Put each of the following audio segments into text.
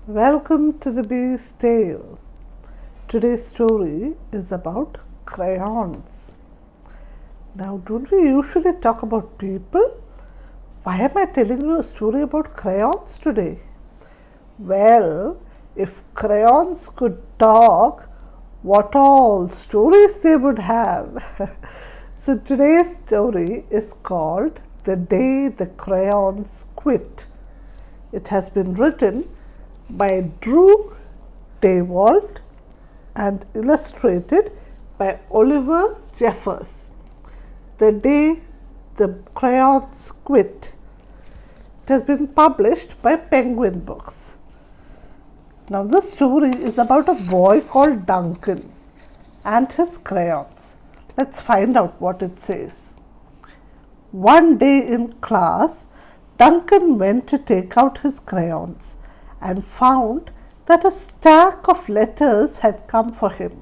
Welcome to the Bee's Tale. Today's story is about crayons. Now, don't we usually talk about people? Why am I telling you a story about crayons today? Well, if crayons could talk, what all stories they would have. So, today's story is called The Day the Crayons Quit. It has been written by Drew Daywalt and illustrated by Oliver Jeffers. The Day the Crayons Quit. It has been published by Penguin Books. Now, this story is about a boy called Duncan and his crayons. Let's find out what it says. One day in class, Duncan went to take out his crayons and found that a stack of letters had come for him.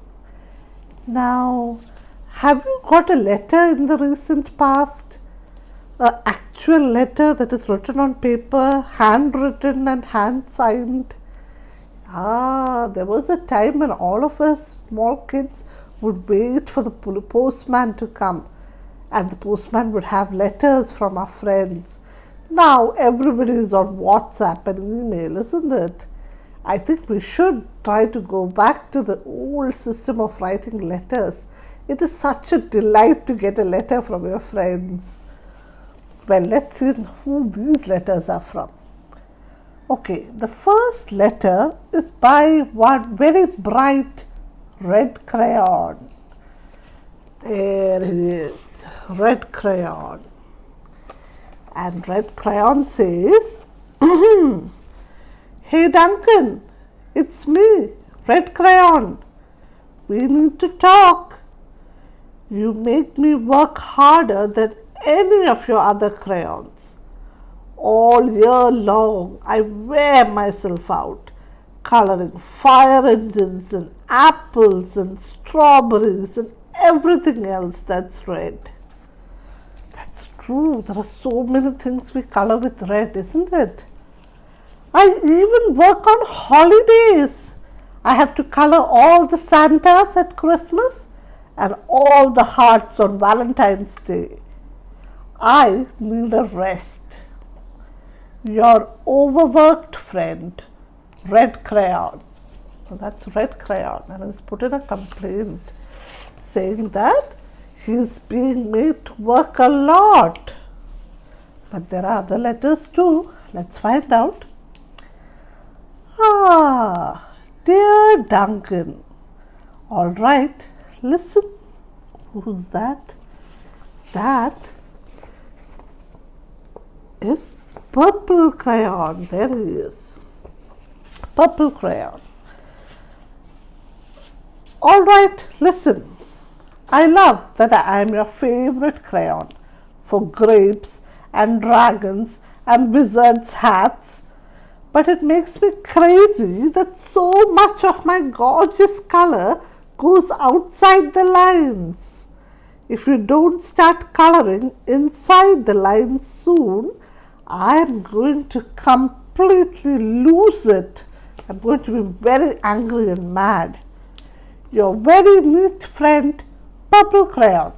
Now, have you got a letter in the recent past? An actual letter that is written on paper, handwritten and hand-signed? There was a time when all of us small kids would wait for the postman to come, and the postman would have letters from our friends. Now everybody is on WhatsApp and email, isn't it? I think we should try to go back to the old system of writing letters. It is such a delight to get a letter from your friends. Well, let's see who these letters are from. Okay, the first letter is by one very bright red crayon. There he is, red crayon. And red crayon says, Hey Duncan, it's me, red crayon. We need to talk. You make me work harder than any of your other crayons. All year long, I wear myself out, coloring fire engines and apples and strawberries and everything else that's red. That's true. There are so many things we color with red, isn't it? I even work on holidays. I have to color all the Santas at Christmas and all the hearts on Valentine's Day. I need a rest. Your overworked friend, red crayon. So that's red crayon, and he's put in a complaint saying that he's being made to work a lot. But there are other letters too. Let's find out. Dear Duncan. All right, listen. Who's that? That is purple crayon. There he is. Purple crayon. All right, listen. I love that I am your favorite crayon for grapes and dragons and wizards' hats, but it makes me crazy that so much of my gorgeous color goes outside the lines. If you don't start coloring inside the lines soon, I am going to completely lose it. I'm going to be very angry and mad. Your very neat friend, Purple crayon.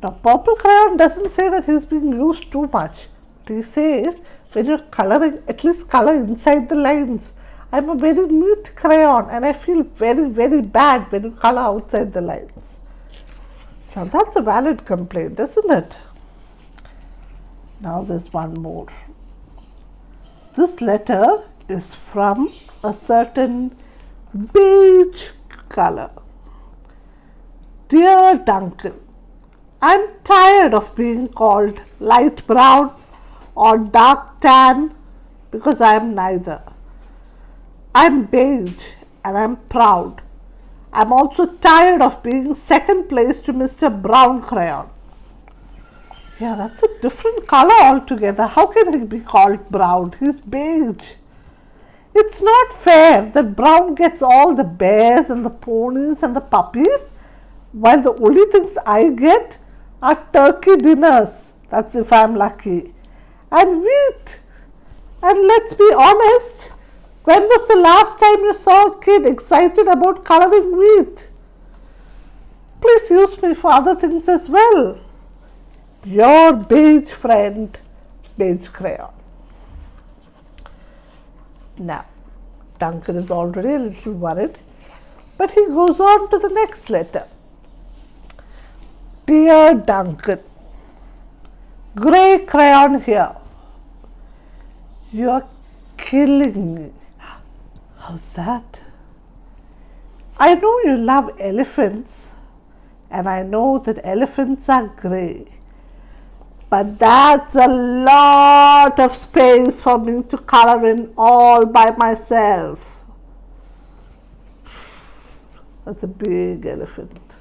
Now, purple crayon doesn't say that he's being used too much. But he says, when you're coloring, at least color inside the lines. I'm a very neat crayon and I feel very, very bad when you color outside the lines. Now, that's a valid complaint, isn't it? Now, there's one more. This letter is from a certain beige color. Dear Duncan, I'm tired of being called light brown or dark tan because I am neither. I'm beige and I'm proud. I'm also tired of being second place to Mr. Brown Crayon. Yeah, that's a different color altogether. How can he be called brown? He's beige. It's not fair that Brown gets all the bears and the ponies and the puppies, while the only things I get are turkey dinners, that's if I'm lucky, and wheat. And let's be honest, When was the last time you saw a kid excited about coloring wheat? Please use me for other things as well. Your beige friend, Beige Crayon. Now, Duncan is already a little worried, but he goes on to the next letter. Dear Duncan, grey crayon here. You are killing me. How's that? I know you love elephants, and I know that elephants are grey. But that's a lot of space for me to color in all by myself. That's a big elephant.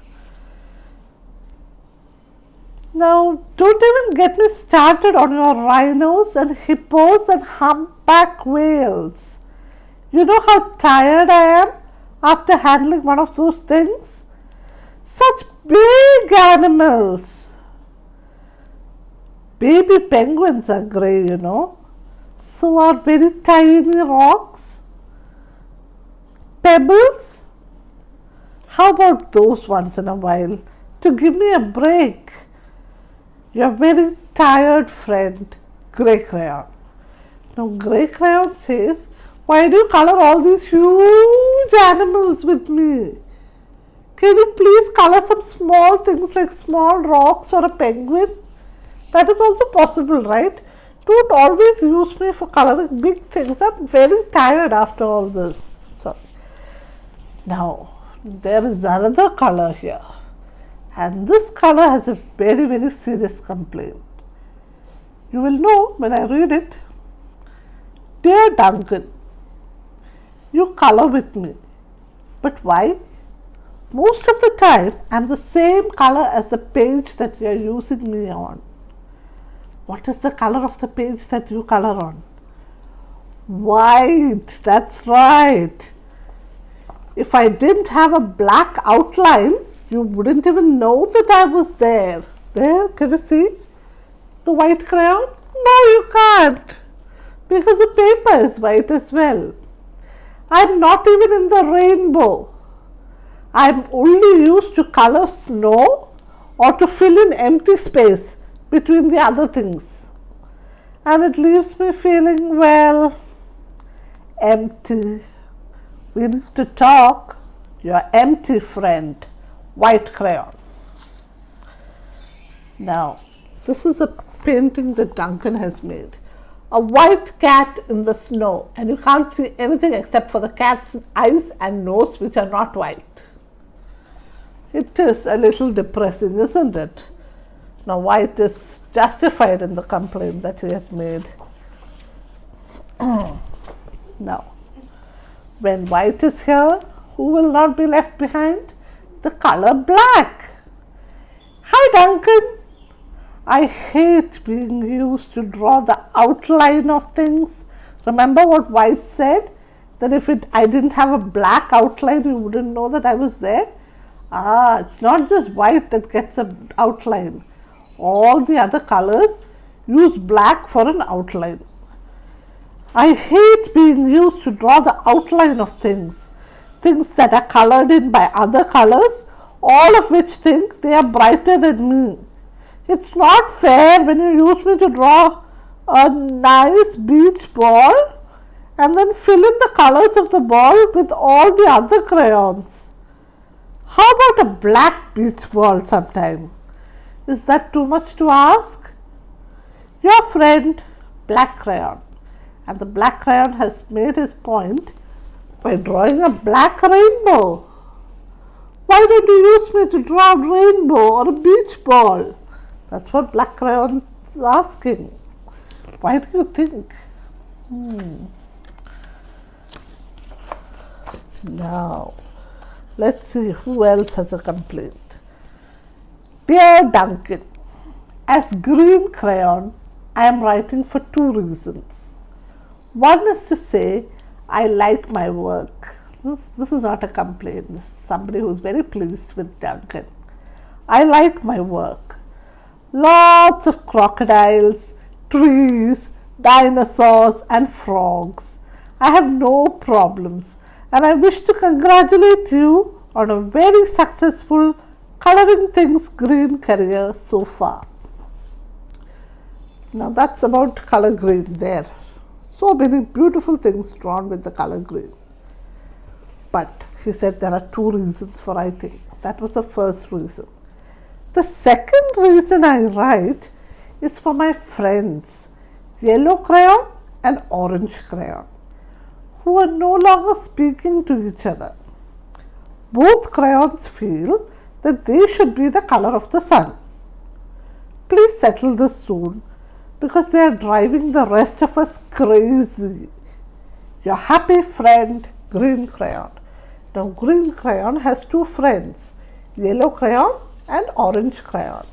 Now, don't even get me started on your rhinos and hippos and humpback whales. You know how tired I am after handling one of those things? Such big animals. Baby penguins are grey, you know. So are very tiny rocks. Pebbles. How about those once in a while to give me a break? Your very tired friend, Grey Crayon. Now, Grey Crayon says, why do you color all these huge animals with me? Can you please color some small things like small rocks or a penguin? That is also possible, right? Don't always use me for coloring big things. I'm very tired after all this. So, now, there is another color here. And this color has a very, very serious complaint. You will know when I read it. Dear Duncan, you color with me. But why? Most of the time, I'm the same color as the page that you are using me on. What is the color of the page that you color on? White, that's right. If I didn't have a black outline, you wouldn't even know that I was there. There, can you see the white crayon? No, you can't, because the paper is white as well. I'm not even in the rainbow. I'm only used to color snow or to fill in empty space between the other things. And it leaves me feeling, well, empty. We need to talk. Your empty friend, White Crayon. Now, this is a painting that Duncan has made. A white cat in the snow, and you can't see anything except for the cat's eyes and nose, which are not white. It is a little depressing, isn't it? Now, White is justified in the complaint that he has made. Now, when White is here, who will not be left behind? The color black. Hi, Duncan. I hate being used to draw the outline of things. Remember what White said? That if I didn't have a black outline, you wouldn't know that I was there. It's not just White that gets an outline. All the other colors use black for an outline. I hate being used to draw the outline of things. Things that are colored in by other colors, all of which think they are brighter than me. It's not fair when you use me to draw a nice beach ball and then fill in the colors of the ball with all the other crayons. How about a black beach ball sometime? Is that too much to ask? Your friend, Black Crayon. And the black crayon has made his point by drawing a black rainbow. Why don't you use me to draw a rainbow or a beach ball? That's what Black Crayon is asking. Why do you think? Now, let's see who else has a complaint. Dear Duncan, as Green Crayon, I am writing for two reasons. One is to say, I like my work. This is not a complaint. This is somebody who is very pleased with Duncan. I like my work. Lots of crocodiles, trees, dinosaurs and frogs. I have no problems and I wish to congratulate you on a very successful coloring things green career so far. Now that's about color green there. So many beautiful things drawn with the color green. But he said there are 2 reasons for writing. That was the first reason. The second reason I write is for my friends, yellow crayon and orange crayon, who are no longer speaking to each other. Both crayons feel that they should be the color of the sun. Please settle this soon because they are driving the rest of us crazy. Your happy friend, green crayon. Now, green crayon has 2 friends, yellow crayon and orange crayon.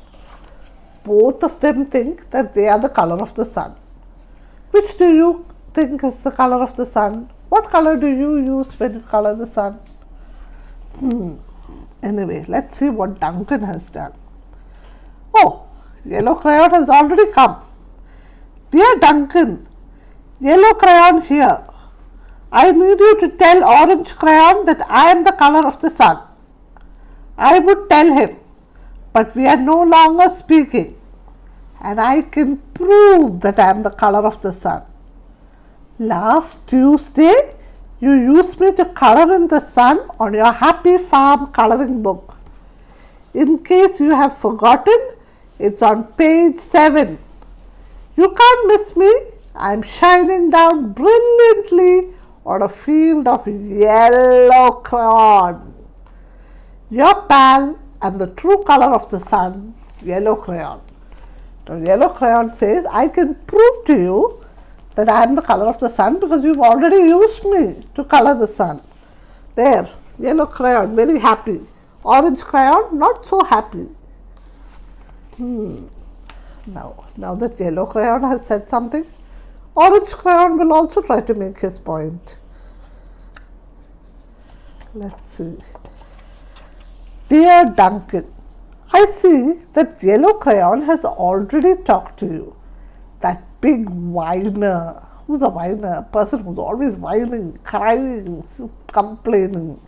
Both of them think that they are the color of the sun. Which do you think is the color of the sun? What color do you use when you color the sun? Anyway, let's see what Duncan has done. Oh, yellow crayon has already come. Dear Duncan, yellow crayon here. I need you to tell orange crayon that I am the color of the sun. I would tell him, but we are no longer speaking, and I can prove that I am the color of the sun. Last Tuesday, you used me to color in the sun on your Happy Farm coloring book. In case you have forgotten, it's on page 7. You can't miss me. I'm shining down brilliantly on a field of yellow crayon. Your pal and the true color of the sun, yellow crayon. Now, yellow crayon says, I can prove to you that I am the color of the sun because you've already used me to color the sun. There, yellow crayon, very happy. Orange crayon, not so happy. Now that yellow crayon has said something, orange crayon will also try to make his point. Let's see. Dear Duncan, I see that yellow crayon has already talked to you. That big whiner. Who's a whiner? A person who's always whining, crying, complaining.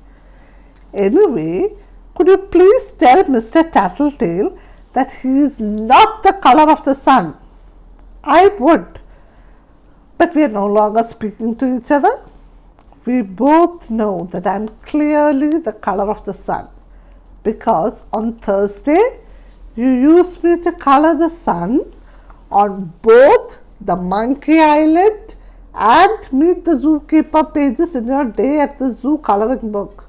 Anyway, could you please tell Mr. Tattletale that he is not the color of the sun? I would. But we are no longer speaking to each other. We both know that I am clearly the color of the sun because on Thursday you used me to color the sun on both the Monkey Island and Meet the Zookeeper pages in your Day at the Zoo coloring book.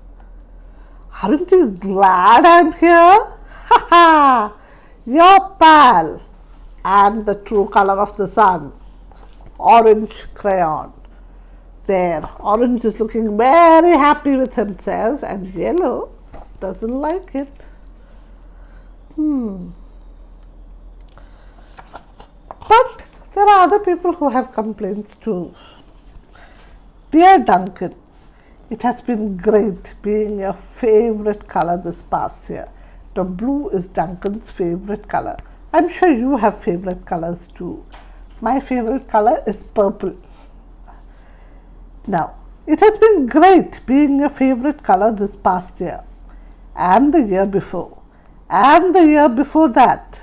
Aren't you glad I'm here? Ha ha! Your pal and the true color of the sun, orange crayon. There, orange is looking very happy with himself and yellow doesn't like it. But there are other people who have complaints too. Dear Duncan, it has been great being your favorite color this past year. The blue is Duncan's favorite color. I'm sure you have favorite colors too. My favorite color is purple. Now, it has been great being your favorite color this past year, and the year before, and the year before that.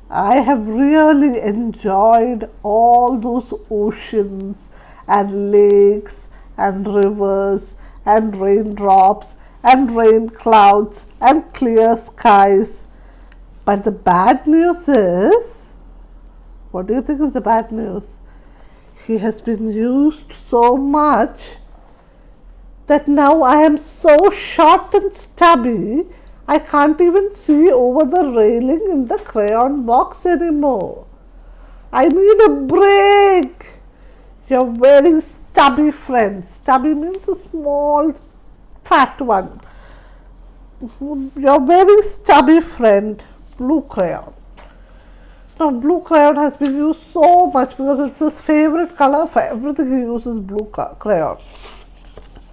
I have really enjoyed all those oceans and lakes and rivers and raindrops and rain clouds and clear skies. But the bad news is, what do you think is the bad news? He has been used so much that now I am so short and stubby, I can't even see over the railing in the crayon box anymore. I need a break. Your very stubby friend. Stubby means a small, fat one. Your very stubby friend, blue crayon. Now, blue crayon has been used so much because it's his favorite color. For everything he uses blue crayon.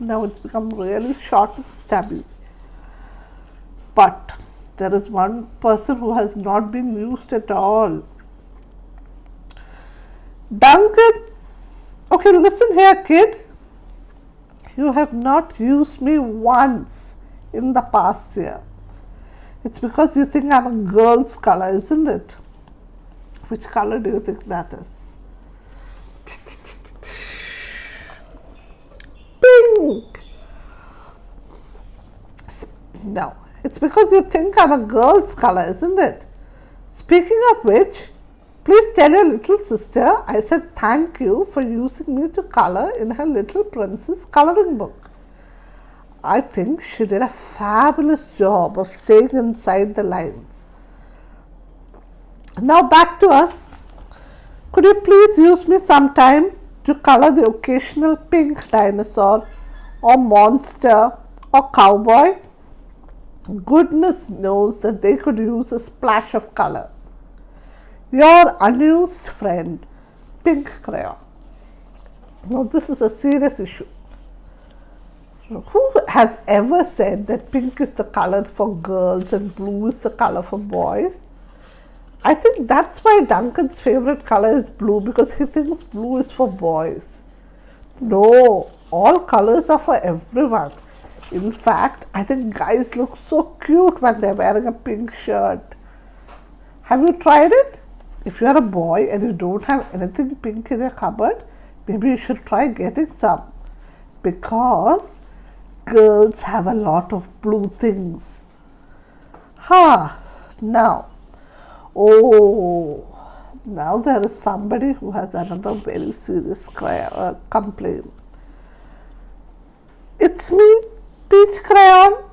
Now it's become really short and stubby. But there is one person who has not been used at all. Duncan, okay, listen here, kid. You have not used me once in the past year. It's because you think I'm a girl's color, isn't it? Which color do you think that is? Pink! No, it's because you think I'm a girl's color, isn't it? Speaking of which, please tell your little sister I said thank you for using me to color in her Little Princess coloring book. I think she did a fabulous job of staying inside the lines. Now back to us. Could you please use me sometime to color the occasional pink dinosaur or monster or cowboy? Goodness knows that they could use a splash of color. Your unused friend, Pink Crayon. Now this is a serious issue. Who has ever said that pink is the color for girls and blue is the color for boys? I think that's why Duncan's favorite color is blue, because he thinks blue is for boys. No, all colors are for everyone. In fact, I think guys look so cute when they're wearing a pink shirt. Have you tried it? If you're a boy and you don't have anything pink in your cupboard, maybe you should try getting some. Because girls have a lot of blue things. Now there is somebody who has another very serious complaint. It's me, Peach Crayon.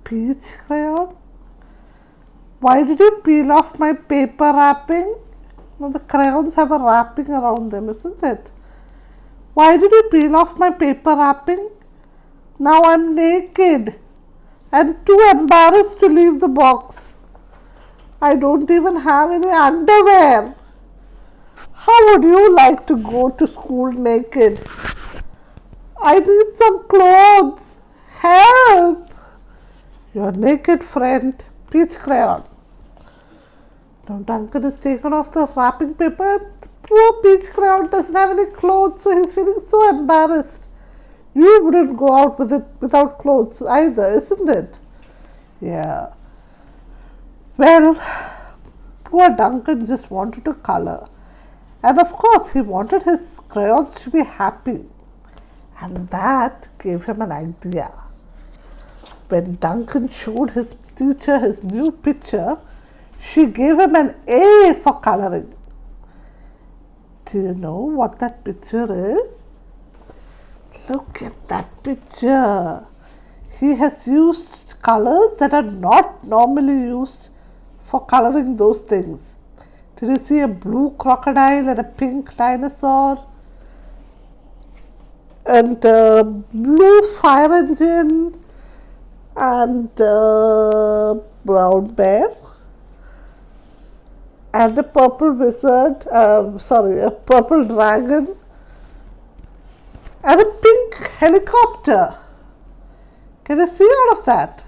Peach Crayon? Why did you peel off my paper wrapping? No, the crayons have a wrapping around them, isn't it? Why did you peel off my paper wrapping? Now I'm naked and too embarrassed to leave the box. I don't even have any underwear. How would you like to go to school naked? I need some clothes. Help! Your naked friend, Peach Crayon. Now Duncan has taken off the wrapping paper. Poor Peach Crayon doesn't have any clothes, so he's feeling so embarrassed. You wouldn't go out with it without clothes either, isn't it? Yeah. Well, poor Duncan just wanted to color. And of course, he wanted his crayons to be happy. And that gave him an idea. When Duncan showed his teacher his new picture, she gave him an A for coloring. Do you know what that picture is? Look at that picture. He has used colors that are not normally used for coloring those things. Did you see a blue crocodile and a pink dinosaur? And a blue fire engine and a brown bear and a purple wizard, a purple dragon and a pink helicopter. Can you see all of that?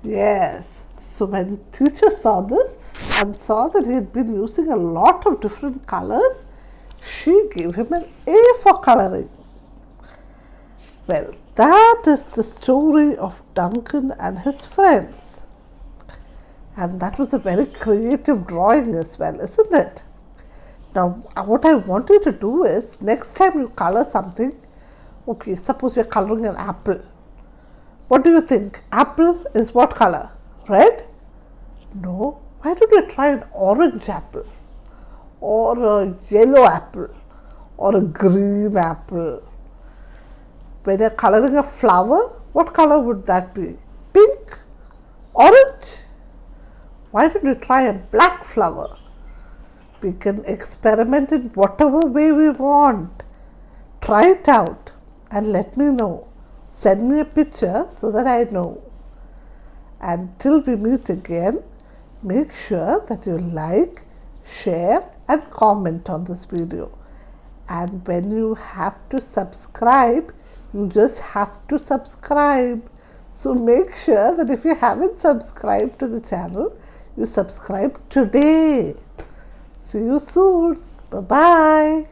Yes. So when teacher saw this and saw that he had been using a lot of different colors, she gave him an A for coloring. Well, that is the story of Duncan and his friends. And that was a very creative drawing as well, isn't it? Now, what I want you to do is, next time you color something, okay, suppose you're coloring an apple. What do you think? Apple is what color? Red? No. Why don't you try an orange apple? Or a yellow apple? Or a green apple? When you're coloring a flower, what color would that be? Pink? Orange? Why don't you try a black flower? We can experiment in whatever way we want. Try it out and let me know. Send me a picture so that I know. Until we meet again, make sure that you like, share and comment on this video. And when you have to subscribe, you just have to subscribe. So make sure that if you haven't subscribed to the channel, you subscribe today. See you soon. Bye-bye.